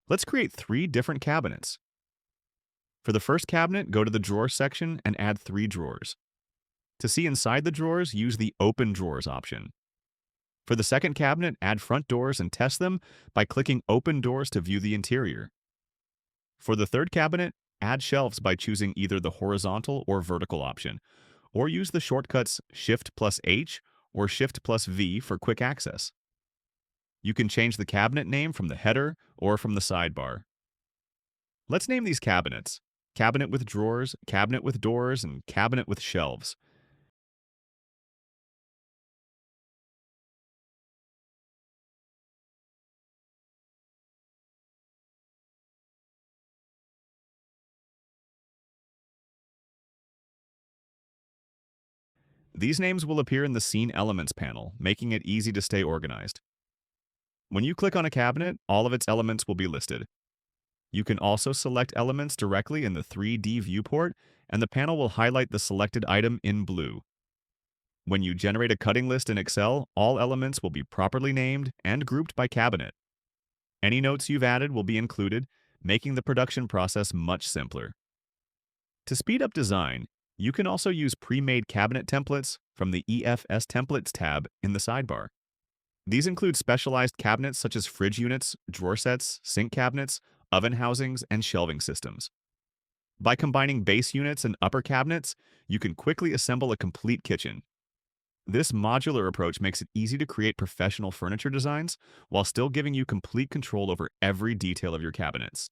Let's create 3 different cabinets. For the first cabinet, go to the drawer section and add 3 drawers. To see inside the drawers, use the Open Drawers option. For the second cabinet, add front doors and test them by clicking Open Doors to view the interior. For the third cabinet, add shelves by choosing either the horizontal or vertical option, or use the shortcuts Shift plus H or Shift plus V for quick access. You can change the cabinet name from the header or from the sidebar. Let's name these cabinets: cabinet with drawers, cabinet with doors, and cabinet with shelves. These names will appear in the Scene Elements panel, making it easy to stay organized. When you click on a cabinet, all of its elements will be listed. You can also select elements directly in the 3D viewport, and the panel will highlight the selected item in blue. When you generate a cutting list in Excel, all elements will be properly named and grouped by cabinet. Any notes you've added will be included, making the production process much simpler. To speed up design, you can also use pre-made cabinet templates from the EFS Templates tab in the sidebar. These include specialized cabinets such as fridge units, drawer sets, sink cabinets, oven housings, and shelving systems. By combining base units and upper cabinets, you can quickly assemble a complete kitchen. This modular approach makes it easy to create professional furniture designs while still giving you complete control over every detail of your cabinets.